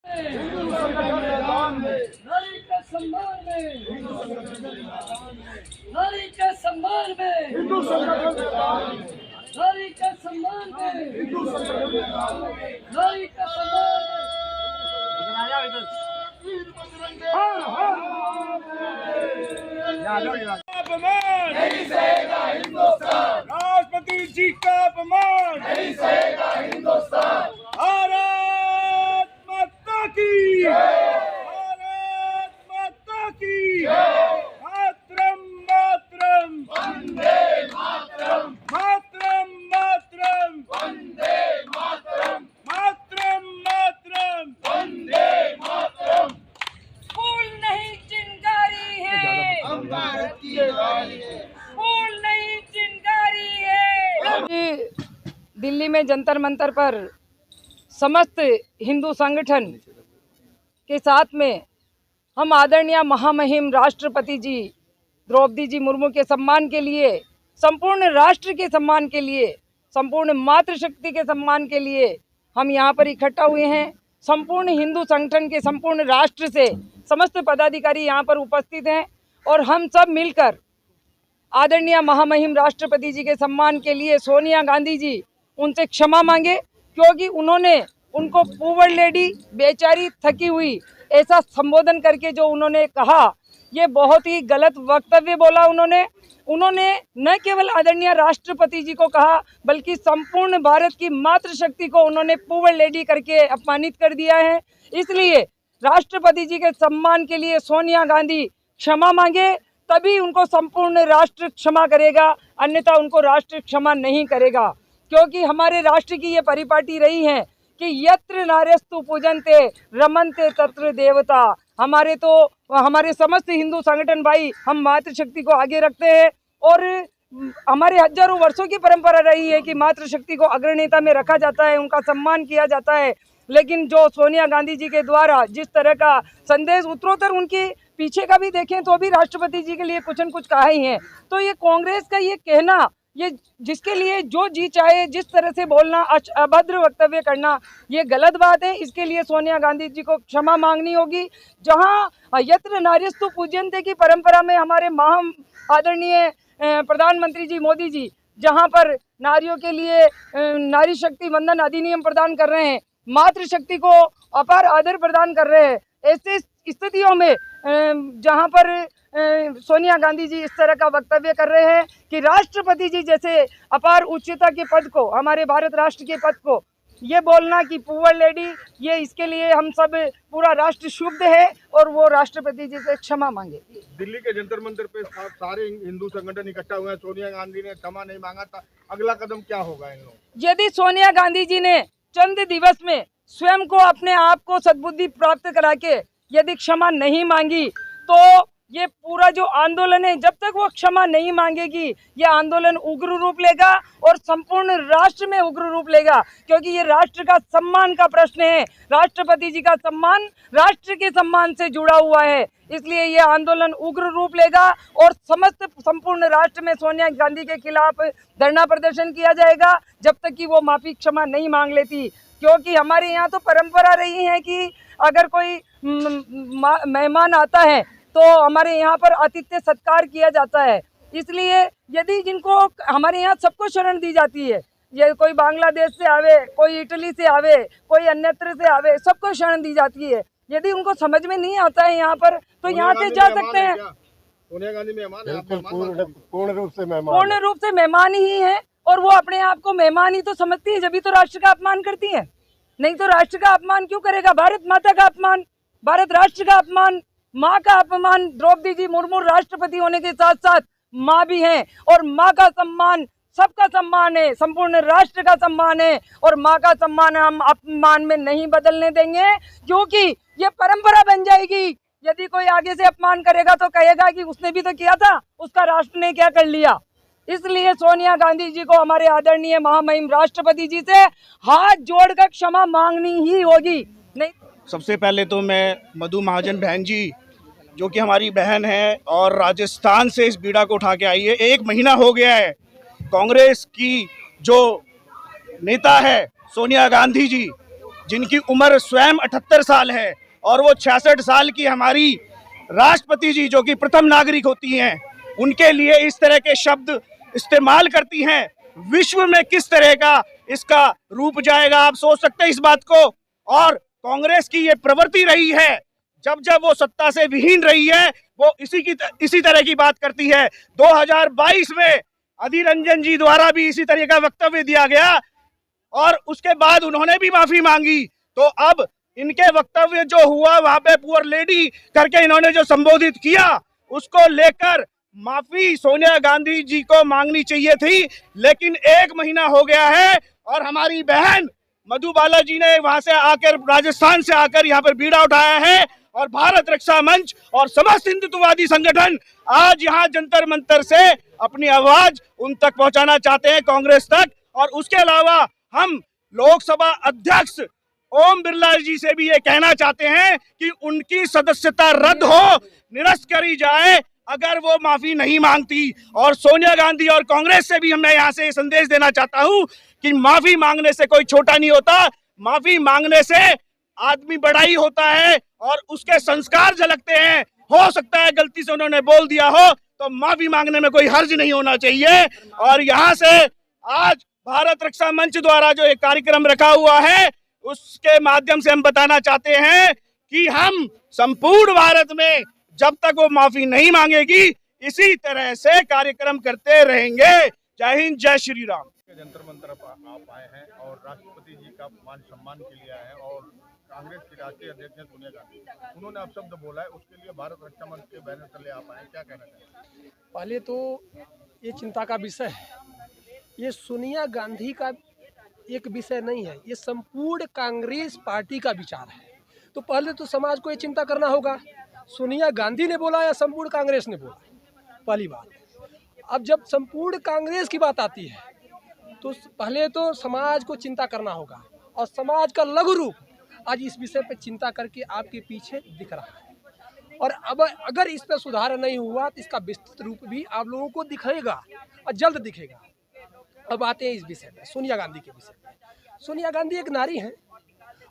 नारी के सम्मान में, नारी के सम्मान में, नारी के सम्मान में, नारी के सम्मान अपमान नहीं सहेगा हिंदुस्तान, राष्ट्रपति जी का अपमान नहीं सहेगा हिंदुस्तान। भारत माता की भारत माता की मातरम मातरम वंदे मातरम, मातरम मातरम वंदे मातरम, मातरम मातरम वंदे मातरम। फूल नहीं चिंगारी है, हम भारत की रानी है। फूल नहीं चिंगारी है। दिल्ली में जंतर मंतर पर समस्त हिंदू संगठन के साथ में हम आदरणीय महामहिम राष्ट्रपति जी द्रौपदी जी मुर्मू के सम्मान के लिए, संपूर्ण राष्ट्र के सम्मान के लिए, संपूर्ण मातृशक्ति के सम्मान के लिए हम यहाँ पर इकट्ठा हुए हैं। संपूर्ण हिंदू संगठन के संपूर्ण राष्ट्र से समस्त पदाधिकारी यहाँ पर उपस्थित हैं और हम सब मिलकर आदरणीय महामहिम राष्ट्रपति जी के सम्मान के लिए सोनिया गांधी जी उनसे क्षमा मांगे, क्योंकि उन्होंने उनको पुअर लेडी, बेचारी, थकी हुई ऐसा संबोधन करके जो उन्होंने कहा, ये बहुत ही गलत वक्तव्य बोला उन्होंने न केवल आदरणीय राष्ट्रपति जी को कहा बल्कि संपूर्ण भारत की मातृशक्ति को उन्होंने पुअर लेडी करके अपमानित कर दिया है। इसलिए राष्ट्रपति जी के सम्मान के लिए सोनिया गांधी क्षमा मांगे, तभी उनको संपूर्ण राष्ट्र क्षमा करेगा, अन्यथा उनको राष्ट्र क्षमा नहीं करेगा। क्योंकि हमारे राष्ट्र की ये परिपाटी रही है कि यत्र नार्यस्तु पूजन्ते रमन्ते तत्र देवता। हमारे समस्त हिंदू संगठन भाई हम मातृशक्ति को आगे रखते हैं और हमारे हजारों वर्षों की परंपरा रही है कि मातृशक्ति को अग्रणीयता में रखा जाता है, उनका सम्मान किया जाता है। लेकिन जो सोनिया गांधी जी के द्वारा जिस तरह का संदेश उत्तरोत्तर उनके पीछे का भी देखें तो भी राष्ट्रपति जी के लिए कुछ न कुछ कहा ही है। तो ये कांग्रेस का ये कहना, ये जिसके लिए जो जी चाहे जिस तरह से बोलना, अभद्र वक्तव्य करना, ये गलत बात है। इसके लिए सोनिया गांधी जी को क्षमा मांगनी होगी। जहां यत्र नार्यस्तु पूज्यन्ते की परंपरा में हमारे आदरणीय प्रधानमंत्री जी मोदी जी जहां पर नारियों के लिए नारी शक्ति वंदन अधिनियम प्रदान कर रहे हैं, मातृशक्ति को अपार आदर प्रदान कर रहे हैं, ऐसे स्थितियों में जहां पर सोनिया गांधी जी इस तरह का वक्तव्य कर रहे हैं कि राष्ट्रपति जी जैसे अपार उच्चता के पद को, हमारे भारत राष्ट्र के पद को ये बोलना कि पुअर लेडी, ये इसके लिए हम सब पूरा राष्ट्र शुद्ध है और वो राष्ट्रपति जी से क्षमा मांगे। दिल्ली के जंतर मंतर पे सारे हिंदू संगठन इकट्ठा हुए हैं, सोनिया गांधी ने क्षमा नहीं मांगा था, अगला कदम क्या होगा इन लोगों? यदि सोनिया गांधी जी ने चंद दिवस में स्वयं को अपने आप को सद्बुद्धि प्राप्त करा के यदि क्षमा नहीं मांगी तो ये पूरा जो आंदोलन है, जब तक वो क्षमा नहीं मांगेगी ये आंदोलन उग्र रूप लेगा और संपूर्ण राष्ट्र में उग्र रूप लेगा। क्योंकि ये राष्ट्र का सम्मान का प्रश्न है, राष्ट्रपति जी का सम्मान राष्ट्र के सम्मान से जुड़ा हुआ है, इसलिए ये आंदोलन उग्र रूप लेगा और संपूर्ण राष्ट्र में सोनिया गांधी के खिलाफ धरना प्रदर्शन किया जाएगा जब तक कि वो माफी क्षमा नहीं मांग लेती। क्योंकि हमारे यहाँ तो परंपरा रही है कि अगर कोई मेहमान आता है तो हमारे यहाँ पर आतिथ्य सत्कार किया जाता है। इसलिए यदि जिनको हमारे यहाँ सबको शरण दी जाती है, ये कोई बांग्लादेश से आवे, कोई इटली से आवे, कोई अन्यत्र से आवे, सबको शरण दी जाती है। यदि उनको समझ में नहीं आता है यहाँ पर तो यहाँ से जा सकते हैं। सोनिया गांधी मेहमान है, पूर्ण रूप से मेहमान ही है और वो अपने आप को मेहमान ही तो समझती है, जब तो राष्ट्र का अपमान करती है। नहीं तो राष्ट्र का अपमान क्यों करेगा? भारत माता का अपमान, भारत राष्ट्र का अपमान, माँ का अपमान। द्रौपदी जी मुर्मू राष्ट्रपति होने के साथ साथ माँ भी हैं और माँ का सम्मान सबका सम्मान है, संपूर्ण राष्ट्र का सम्मान है और माँ का सम्मान हम अपमान में नहीं बदलने देंगे, क्योंकि ये परंपरा बन जाएगी। यदि कोई आगे से अपमान करेगा तो कहेगा कि उसने भी तो किया था, उसका राष्ट्र ने क्या कर लिया। इसलिए सोनिया गांधी जी को हमारे आदरणीय महामहिम राष्ट्रपति जी से हाथ जोड़कर क्षमा मांगनी ही होगी। नहीं, सबसे पहले तो मैं मधु महाजन बहन जी, जो कि हमारी बहन है और राजस्थान से इस बीड़ा को उठा के आई है, 1 महीना हो गया है। कांग्रेस की जो नेता है सोनिया गांधी जी, जिनकी उम्र स्वयं 78 साल है और वो 66 साल की हमारी राष्ट्रपति जी जो कि प्रथम नागरिक होती हैं, उनके लिए इस तरह के शब्द इस्तेमाल करती हैं, विश्व में किस तरह का इसका रूप जाएगा आप सोच सकते हैं इस बात को। और कांग्रेस की ये प्रवृत्ति रही है, जब जब वो सत्ता से विहीन रही है वो इसी तरह की बात करती है। 2022 में अधीर रंजन जी द्वारा भी इसी तरह का वक्तव्य दिया गया और उसके बाद उन्होंने भी माफी मांगी। तो अब इनके वक्तव्य जो हुआ वहां पे पुअर लेडी करके इन्होंने जो संबोधित किया, उसको लेकर माफी सोनिया गांधी जी को मांगनी चाहिए थी, लेकिन 1 महीना हो गया है और हमारी बहन मधु बाला जी ने वहां से आकर, राजस्थान से आकर यहाँ पर बीड़ा उठाया है और भारत रक्षा मंच और समस्त हिंदुत्ववादी संगठन आज यहाँ जंतर मंतर से अपनी आवाज उन तक पहुंचाना चाहते हैं, कांग्रेस तक। और उसके अलावा हम लोकसभा अध्यक्ष ओम बिरला जी से भी ये कहना चाहते हैं कि उनकी सदस्यता रद्द हो, निरस्त करी जाए अगर वो माफी नहीं मांगती। और सोनिया गांधी और कांग्रेस से भी मैं यहाँ से संदेश देना चाहता हूँ कि माफी मांगने से कोई छोटा नहीं होता, माफी मांगने से आदमी बड़ा ही होता है और उसके संस्कार झलकते हैं। हो सकता है गलती से उन्होंने बोल दिया हो, तो माफी मांगने में कोई हर्ज नहीं होना चाहिए। और यहाँ से आज भारत रक्षा मंच द्वारा जो एक कार्यक्रम रखा हुआ है, उसके माध्यम से हम बताना चाहते हैं कि हम संपूर्ण भारत में जब तक वो माफी नहीं मांगेगी इसी तरह से कार्यक्रम करते रहेंगे। जय हिंद, जय श्री राम। जंतर मंतर आप आए हैं और राष्ट्रपति जी का मान सम्मान के लिए आए हैं और कांग्रेस की राष्ट्रीय अध्यक्ष हैं सोनिया गांधी, उन्होंने अब शब्द बोला है, उसके लिए भारत रक्षा मंच के बैनर तले आप आए, क्या कहना चाहेंगे? पहले तो ये चिंता का विषय है, ये सोनिया गांधी का एक विषय नहीं है, ये संपूर्ण कांग्रेस पार्टी का विचार है। तो पहले तो समाज को ये चिंता करना होगा, सोनिया गांधी ने बोला या संपूर्ण कांग्रेस ने बोला, पहली बात। अब जब संपूर्ण कांग्रेस की बात आती है तो पहले तो समाज को चिंता करना होगा और समाज का लघु रूप आज इस विषय पर चिंता करके आपके पीछे दिख रहा है। और अब अगर इस पर सुधार नहीं हुआ तो इसका विस्तृत रूप भी आप लोगों को दिखेगा और जल्द दिखेगा। अब आते हैं इस विषय में, सोनिया गांधी के विषय में। सोनिया गांधी एक नारी हैं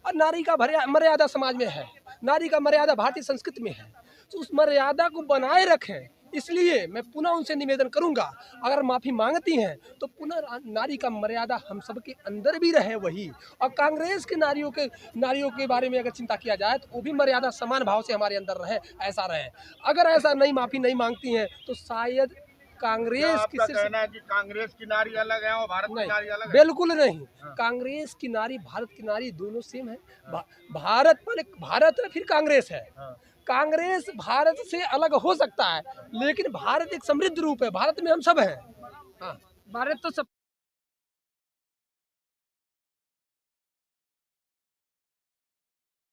और नारी का मर्यादा समाज में है, नारी का मर्यादा भारतीय संस्कृति में है। तो उस मर्यादा को बनाए रखें, इसलिए मैं पुनः उनसे निवेदन करूंगा, अगर माफ़ी मांगती हैं तो पुनः नारी का मर्यादा हम सबके अंदर भी रहे वही। और कांग्रेस के नारियों के बारे में अगर चिंता किया जाए तो वो भी मर्यादा समान भाव से हमारे अंदर रहे, ऐसा रहे। अगर ऐसा माफ़ी नहीं मांगती हैं तो शायद कांग्रेस की कहना है कि कांग्रेस की नारी अलग है और भारत की नारी अलग है? बिल्कुल नहीं। कांग्रेस की नारी, भारत की नारी दोनों सेम है। भारत है, फिर कांग्रेस है। कांग्रेस भारत से अलग हो सकता है, लेकिन भारत एक समृद्ध रूप है, भारत में हम सब हैं। हाँ, भारत तो सब